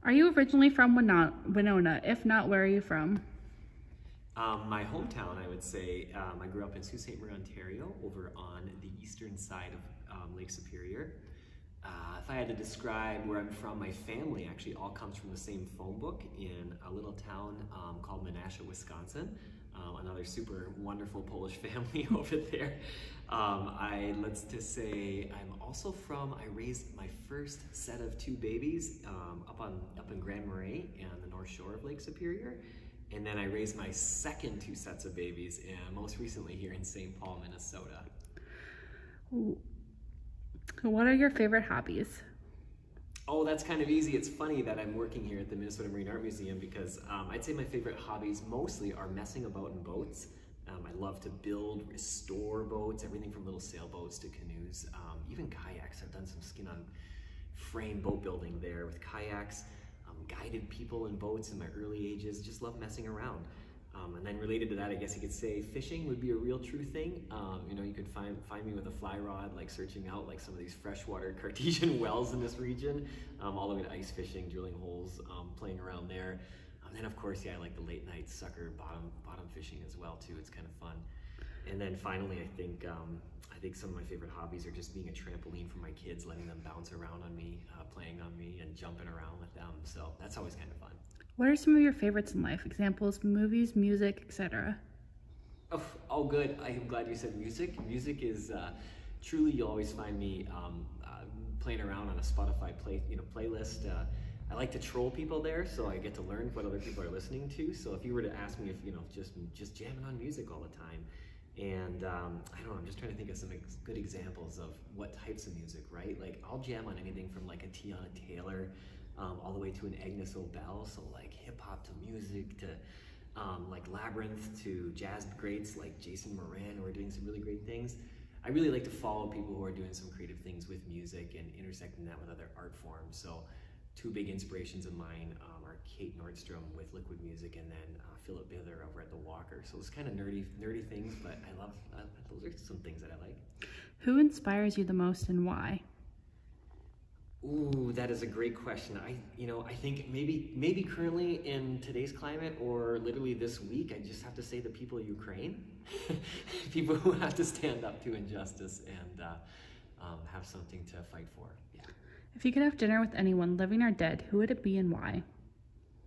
Are you originally from Winona? If not, where are you from? My hometown, I would say, I grew up in Sault Ste. Marie, Ontario, over on the eastern side of Lake Superior. If I had to describe where I'm from, my family actually all comes from the same phone book in a little town called Menasha, Wisconsin. Another super wonderful Polish family over there. Let's just say I'm also I raised my first set of 2 babies up in Grand Marais and the North Shore of Lake Superior. And then I raised my second 2 sets of babies, and most recently here in St. Paul, Minnesota. What are your favorite hobbies? Oh, that's kind of easy. It's funny that I'm working here at the Minnesota Marine Art Museum because I'd say my favorite hobbies mostly are messing about in boats. I love to build, restore boats, everything from little sailboats to canoes, even kayaks. I've done some skin on frame boat building there with kayaks. Guided people in boats in my early ages, just love messing around. And then related to that, I guess you could say fishing would be a real true thing. You know, you could find me with a fly rod, like searching out like some of these freshwater Cartesian wells in this region, all the way to ice fishing, drilling holes, playing around there. And then of course, yeah, I like the late night sucker bottom fishing as well too. It's kind of fun. And then finally, I think some of my favorite hobbies are just being a trampoline for my kids, letting them bounce around on me, playing on me, and jumping around with them. So that's always kind of fun. What are some of your favorites in life? Examples, movies, music, etc. Oh, good. I'm glad you said music. Music is truly, you'll always find me playing around on a Spotify playlist. I like to troll people there, so I get to learn what other people are listening to. So if you were to ask me if, just jamming on music all the time, and I don't know, I'm just trying to think of some good examples of what types of music, right? Like I'll jam on anything from like a Tiana Taylor all the way to an Agnes Obel, so like hip hop to music to like Labyrinth to jazz greats like Jason Moran, who are doing some really great things. I really like to follow people who are doing some creative things with music and intersecting that with other art forms. So 2 big inspirations of mine are Kate Nordstrom with Liquid Music, and then Philip Bither over at the Walker. So it's kind of nerdy things, but I love those are some things that I like. Who inspires you the most and why? Ooh, that is a great question. I think maybe currently in today's climate, or literally this week, I just have to say the people of Ukraine, people who have to stand up to injustice and have something to fight for. Yeah. If you could have dinner with anyone, living or dead, who would it be and why?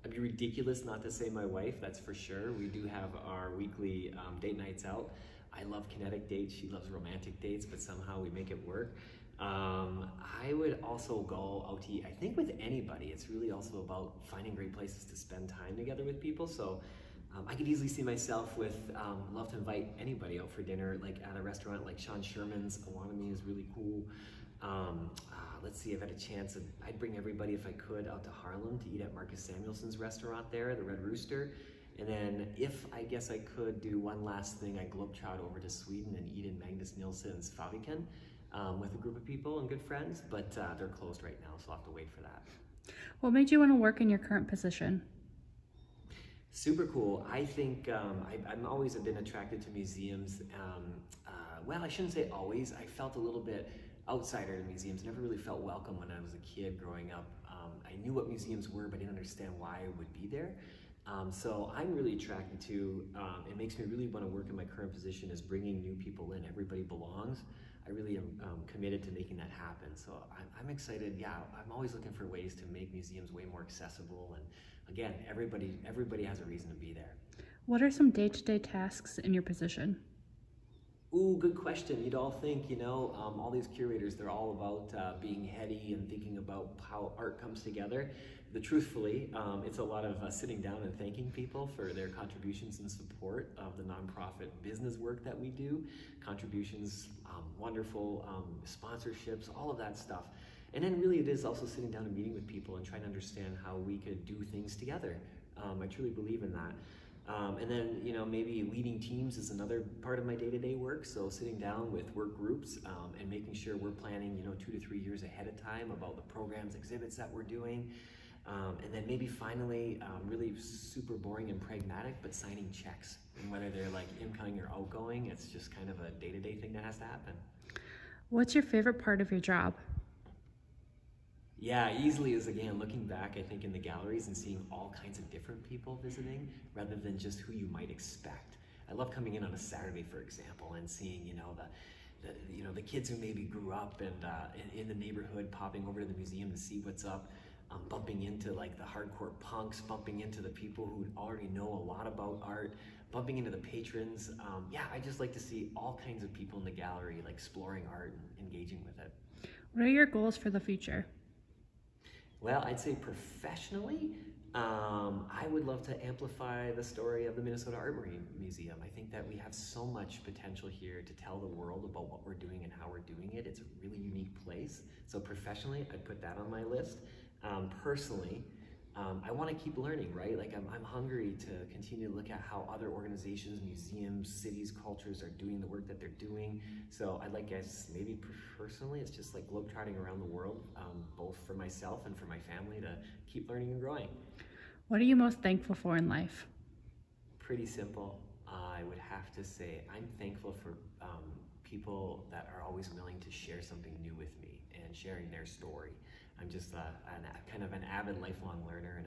It'd be ridiculous not to say my wife, that's for sure. We do have our weekly date nights out. I love kinetic dates, she loves romantic dates, but somehow we make it work. I would also go out to eat, I think with anybody. It's really also about finding great places to spend time together with people. So I could easily see myself love to invite anybody out for dinner, like at a restaurant like Sean Sherman's. Awanami is really cool. Let's see, I've had a chance, I'd bring everybody if I could out to Harlem to eat at Marcus Samuelson's restaurant there, the Red Rooster. And then if I guess I could do one last thing, I'd globetrot over to Sweden and eat in Magnus Nilsson's Faviken with a group of people and good friends, but they're closed right now, so I'll have to wait for that. What made you want to work in your current position? Super cool. I think I've always been attracted to museums. Well, I shouldn't say always. I felt a little bit outsider to museums. Never really felt welcome when I was a kid growing up. I knew what museums were, but I didn't understand why I would be there. So I'm really attracted to, it makes me really want to work in my current position is bringing new people in. Everybody belongs. I really am committed to making that happen. So I'm excited. Yeah, I'm always looking for ways to make museums way more accessible. And again, everybody has a reason to be there. What are some day-to-day tasks in your position? Ooh, good question. You'd all think, all these curators, they're all about being heady and thinking about how art comes together. Truthfully, it's a lot of sitting down and thanking people for their contributions and support of the nonprofit business work that we do, contributions, wonderful sponsorships, all of that stuff. And then really it is also sitting down and meeting with people and trying to understand how we could do things together. I truly believe in that. And then, maybe leading teams is another part of my day-to-day work. So sitting down with work groups and making sure we're planning, 2 to 3 years ahead of time about the programs, exhibits that we're doing. And then maybe finally, really super boring and pragmatic, but signing checks. And whether they're like incoming or outgoing, it's just kind of a day-to-day thing that has to happen. What's your favorite part of your job? Yeah, easily is again looking back, I think, in the galleries and seeing all kinds of different people visiting rather than just who you might expect. I love coming in on a Saturday, for example, and seeing, the kids who maybe grew up and in the neighborhood popping over to the museum to see what's up, bumping into like the hardcore punks, bumping into the people who already know a lot about art, bumping into the patrons. Yeah, I just like to see all kinds of people in the gallery, like exploring art and engaging with it. What are your goals for the future? Well, I'd say professionally, I would love to amplify the story of the Minnesota Art Marine Museum. I think that we have so much potential here to tell the world about what we're doing and how we're doing it. It's a really unique place. So professionally, I'd put that on my list. Personally, I want to keep learning, right? Like I'm hungry to continue to look at how other organizations, museums, cities, cultures are doing the work that they're doing. So I'd like, guys, maybe personally, it's just like globetrotting around the world, both for myself and for my family to keep learning and growing. What are you most thankful for in life? Pretty simple. I would have to say I'm thankful for people that are always willing to share something new with me and sharing their story. I'm just kind of an avid lifelong learner, and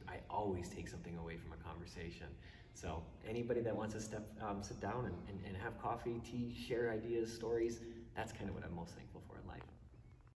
I always take something away from a conversation. So anybody that wants to sit down and have coffee, tea, share ideas, stories, that's kind of what I'm most thankful for in life.